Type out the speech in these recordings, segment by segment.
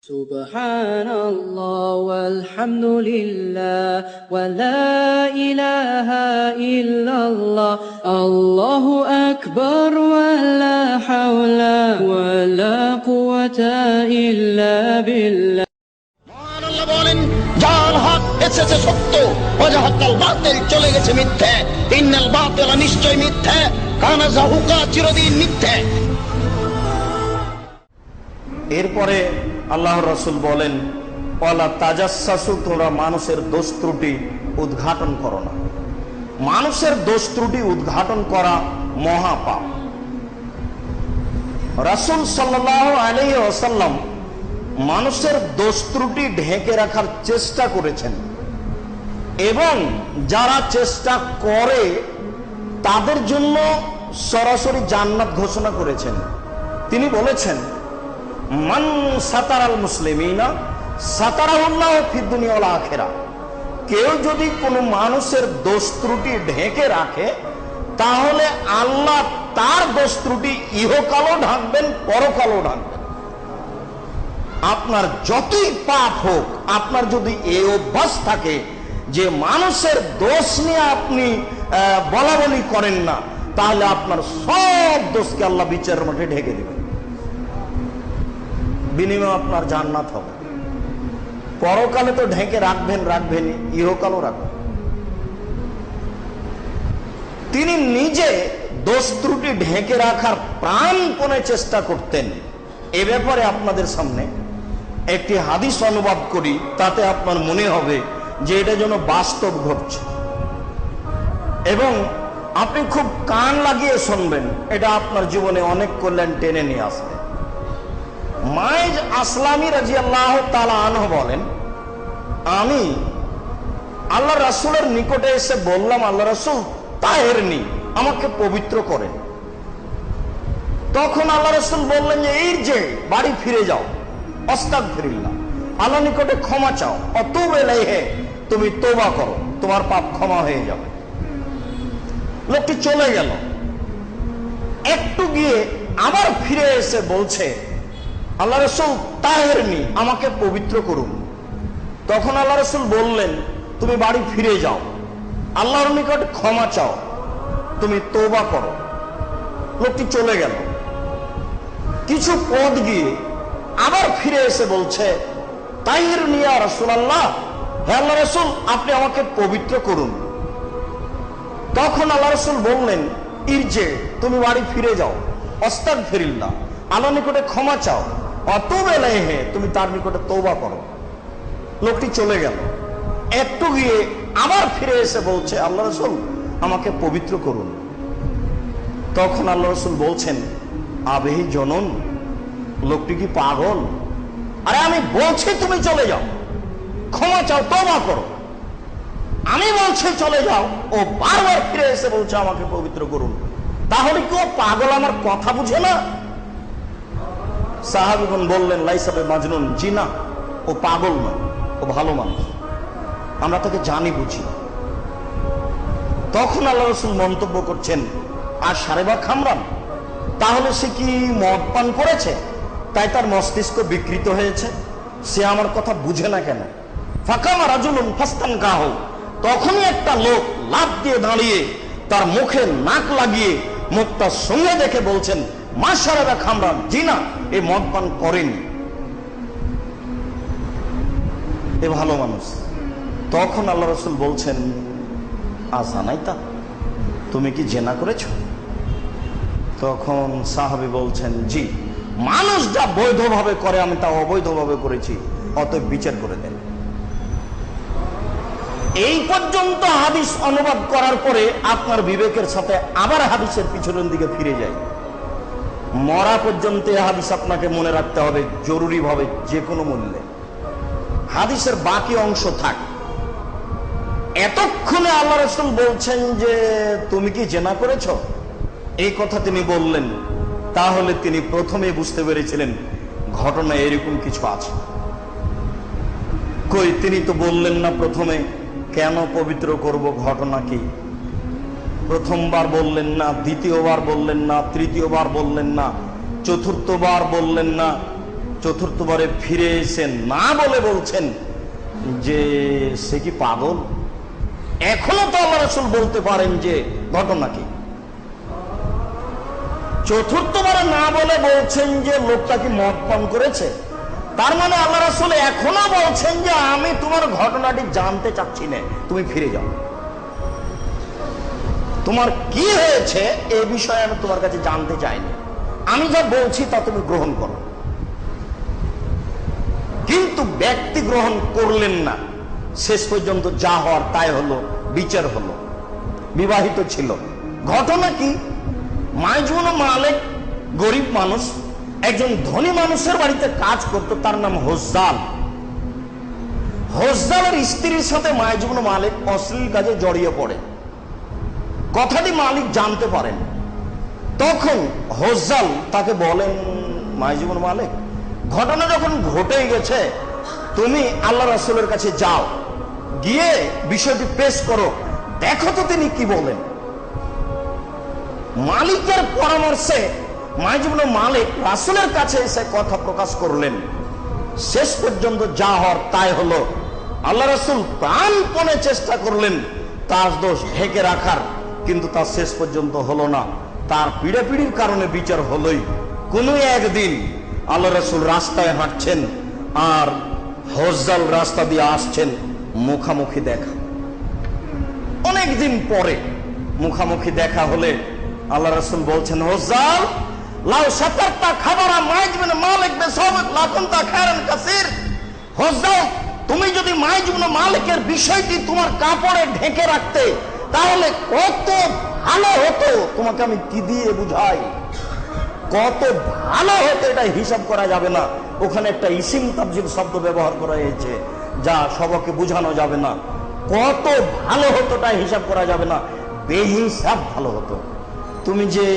Subhanallah walhamdulillah wa la ilaha illallah Allahu akbar wa la hawla wa la quwwata illa billah। মহান আল্লাহ বলেন, যার হক এসেছে সত্য, ওয়াজাহাকাল বাতিল চলে গেছে মিথ্যে। ইন্নাল বাতিলা নিশ্চয় মিথ্যে, কানা যাহুকা চিরদিন মিথ্যে। এরপরে আল্লাহর রাসূল বলেন, ওয়ালা তাজাসসু, তোমরা মানুষের দোষ ত্রুটি উদ্ঘাটন করো না। মানুষের দোষ ত্রুটি উদ্ঘাটন করা মহাপাপ। রাসূল সাল্লাল্লাহু আলাইহি ওয়াসাল্লাম মানুষের দোষ ত্রুটি ঢেকে রাখার চেষ্টা করেছেন এবং যারা চেষ্টা করে তাদের জন্য সরাসরি জান্নাত ঘোষণা করেছেন। তিনি বলেছেন, মান সাতারাল মুসলিমিনা সাতারাহুল্লাহু ফিদ দুনিয়া ওয়াল আখিরা। কেউ যদি কোনো মানুষের দোষ ত্রুটি ঢেকে রাখে তাহলে আল্লাহ তার দোষ ত্রুটি ইহকালও ঢাকবেন, পরকালও ঢাকবেন। আপনার যতই পাপ হোক, আপনার যদি এই অভ্যাস থাকে যে মানুষের দোষ নিয়ে আপনি বলা বলি করেন না, তাহলে আপনার সব দোষকে আল্লাহ বিচারের মাঠে ঢেকে দেবেন। বিনিময়ে আপনার জান্নাত হবে। পরকালে তো ঢেকে রাখবেন, ইহকালও রাখবেন। তিনি নিজে দোষ ত্রুটি ঢেকে রাখার প্রাণপণে চেষ্টা করতেন। এ ব্যাপারে আপনাদের সামনে একটি হাদিস অনুবাদ করি, তাতে আপনার মনে হবে যে এটা যেন বাস্তব ঘটছে এবং আপনি খুব কান লাগিয়ে শুনবেন। এটা আপনার জীবনে অনেক কল্যাণ টেনে নিয়ে আসবে। মাইজ আসলামী রাদিয়াল্লাহু তাআলা আনহু বলেন, আমি আল্লাহ রাসূলের নিকটে এসে বললাম, আল্লাহ রাসূল তাহেরনি, আমাকে পবিত্র করেন। তখন আল্লাহ রাসূল বললেন যে এই যে বাড়ি ফিরে যাও, আস্তাগফিরুল্লাহ, আল্লাহর নিকটে ক্ষমা চাও, অতুব ইলাইহি, তুমি তওবা করো, তোমার পাপ ক্ষমা হয়ে যাবে। লোকটি চলে গেল। একটু গিয়ে আবার ফিরে এসে বলছে, আল্লাহ রাসূল তাহেরনি, আমাকে পবিত্র করুন। তখন আল্লাহ রাসূল বললেন, তুমি বাড়ি ফিরে যাও, আল্লাহর নিকট ক্ষমা চাও, তুমি তওবা করো। লোকটি চলে গেল। কিছু পথ গিয়ে আবার ফিরে এসে বলছে, তাহেরনি ইয়া রাসূলুল্লাহ, হে আল্লাহ রাসূল, আপনি আমাকে পবিত্র করুন। তখন আল্লাহ রাসূল বললেন, ইরজে, তুমি বাড়ি ফিরে যাও, আস্তাগফিরুল্লাহ, আল্লাহর নিকটে ক্ষমা চাও, অতুব ইলাইহি, তুমি তার নিকটে তওবা করো। লোকটি চলে গেল। একটু গিয়ে আবার ফিরে এসে বলছে, আল্লাহ রাসূল, আমাকে পবিত্র করুন। তখন আল্লাহ রাসূল বলছেন, আবেহি জনন, লোকটি কি পাগল? আরে আমি বলছি তুমি চলে যাও, ক্ষমা চাও, তওবা করো। আমি বলছি চলে যাও, ও বারবার ফিরে এসে বলছে আমাকে পবিত্র করুন। তাহলে কি ও পাগল, আমার কথা বুঝে না? সাহাবীগণ বললেন, লাইসা বিমাজনুন, জি না, ও পাগল নয়, ও ভালো মানুষ, আমরা তাকে জানি বুঝি। তখন আল্লাহ রাসূল মন্তব্য করছেন, আর সারেবা খামরান, তাহলে সে কি মদ পান করেছে তাই তার মস্তিষ্ক বিকৃত হয়েছে? সে আমার কথা বুঝে না কেন? ফাকামা রাজুলুন ফাস্তানকাহু, তখনই একটা লোক লাফ দিয়ে দাঁড়িয়ে তার মুখে নাক লাগিয়ে মুখটা সঙ্গে দেখে বলছেন, মা সারেবা খামরান, জি না, এ মদ পান করেনি, এ ভালো মানুষ। তখন আল্লাহ রাসূল বলছেন, আযানাইতা, তুমি কি জেনা করেছো? তখন সাহাবী বলছেন, জি, মানুষ যা বৈধভাবে করে আমি তা অবৈধভাবে করেছি, অতএব বিচার করে দেন। এই পর্যন্ত হাদিস অনুবাদ করার পরে আপনার বিবেকের সাথে আবার হাদিসের পিছনের দিকে ফিরে যাই। মরা পর্যন্ত এই হাদিস আপনাকে মনে রাখতে হবে জরুরি ভাবে, যে কোনো মূল্যে। হাদিসের বাকি অংশ থাক। এতক্ষণে আল্লাহ রাসূল বলছেন যে তুমি কি জেনা করেছ, এই কথা তিনি বললেন, তাহলে তিনি প্রথমে বুঝতে পেরেছিলেন ঘটনা এরকম কিছু আছে। কই, তিনি তো বললেন না প্রথমে কেন পবিত্র করব, ঘটনা কি? প্রথমবার বললেন না, দ্বিতীয়বার বললেন না, তৃতীয়বার বললেন না, চতুর্থবার বললেন না, চতুর্থবারে ফিরে এসে না বলে বলছেন যে সে কি পাগল? এখনো তো আল্লাহ রাসূল বলতে পারেন যে ঘটনা কি। চতুর্থবারে না বলে বলছেন যে লোকটা কি মদ পান করেছে। তার মানে আল্লাহ রাসূল এখনো বলছেন যে আমি তোমার ঘটনাটি জানতে চাচ্ছি না, তুমি ফিরে যাও। তোমার কি হয়েছে এ বিষয়ে আমি তোমার কাছে জানতে চাইনি, আমি যা বলছি তা তুমি গ্রহণ করো। কিন্তু ব্যক্তি গ্রহণ করলেন না। শেষ পর্যন্ত যা হওয়ার তাই হলো, বিচার হলো। বিবাহিত ছিল। ঘটনা কি? মাইজুন মালিক গরিব মানুষ, একজন ধনী মানুষের বাড়িতে কাজ করত, তার নাম হোজ্জাল। হোজ্জালের স্ত্রীর সাথে মাইজুন মালিক অশ্লীল কাজে জড়িয়ে পড়ে। কথাটি মালিক জানতে পারেন। তখন হোজ্জাল তাকে বলেন, মাইজুন মালিক, ঘটনা যখন ঘটে গেছে তুমি আল্লাহ রাসূলের কাছে যাও, গিয়ে বিষয়টি পেশ করো, দেখো তো তিনি কি বলেন। মালিকের পরামর্শে মাইজুন মালিক রাসূলের কাছে এসে কথা প্রকাশ করলেন। শেষ পর্যন্ত যা হওয়ার তাই হলো। আল্লাহ রাসূল প্রাণপণে চেষ্টা করলেন তার দোষ ঢেকে রাখার, কিন্তু তা শেষ পর্যন্ত হলো না। তার পিড়াপিড়ির কারণে বিচার হলোই। কোন একদিন আল্লাহ রাসূল রাস্তায় হাঁটছেন আর হোজ্জাল রাস্তা দিয়ে আসছেন, মুখামুখি দেখা। অনেকদিন পরে মুখামুখি দেখা হলে আল্লাহ রাসূল বলছেন, হোজ্জাল লাউ শাকারতা খাবারা মাইজুন মালিক বিসাবাত লাকুনতা খায়রান কাসীর। হোজ্জাল, তুমি যদি মাইজুন মালিকের বিষয়টি তোমার কাপড়ে ঢেকে রাখতে তাহলে কত ভালো হতো। তোমাকে আমি কি দিয়ে বুঝাই, কত ভালো হতো এটা হিসাব করা যাবে না। ওখানে একটা ইসিম তাবজিল শব্দ ব্যবহার করা হয়েছে যা সবাইকে বোঝানো যাবে না। কত ভালো হতো তাই হিসাব করা যাবে না, বেহিসাব ভালো হতো। তুমি যে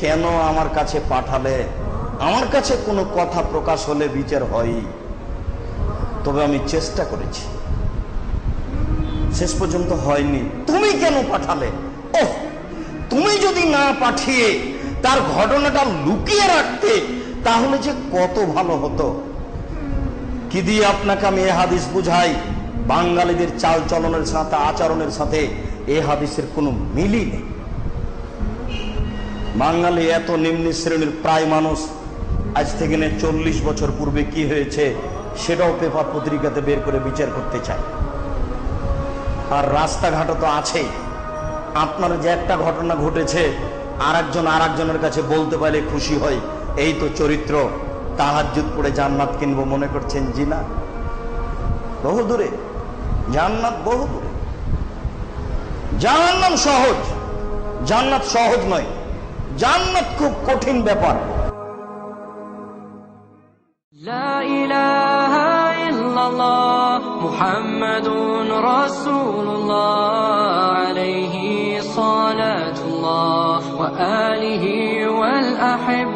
কেন আমার কাছে পাঠালে, আমার কাছে কোনো কথা প্রকাশ হলে বিচার হয়, তবে আমি চেষ্টা করেছি, শেষ পর্যন্ত হয়নি। তুমি কেন পাঠালে? ওহ, তুমি যদি না পাঠিয়ে তার ঘটনাটা লুকিয়ে রাখতে তাহলে যে কত ভালো হতো। কি দিয়ে আপনাকে আমি এ হাদিস বুঝাই, বাঙালিদের চাল চলনের সাথে আচরণের সাথে এ হাদিসের কোনো মিলই নেই। বাঙালি এত নিম্ন শ্রেণীর প্রায় মানুষ, আজ থেকে 40 বছর পূর্বে কি হয়েছে সেটাও পেপার পত্রিকাতে বের করে বিচার করতে চায়। আর রাস্তাঘাটও তো আছেই। আপনার যে একটা ঘটনা ঘটেছে আরেকজনের কাছে বলতে পারলে খুশি হয়, এই তো চরিত্র, তাহাজ্জুদ পড়ে জান্নাত কিনবো মনে করছেন। জি না, বহু দূরে, জান্নাত বহু দূরে। জাহান্নাম সহজ, জান্নাত সহজ নয়, জান্নাত খুব কঠিন ব্যাপার। লা ইলাহা ইল্লাল্লাহ মুহাম্মাদুর রাসূলুল্লাহ আলাইহি সালাতুল্লাহ ওয়া আলিহি ওয়াল আহিব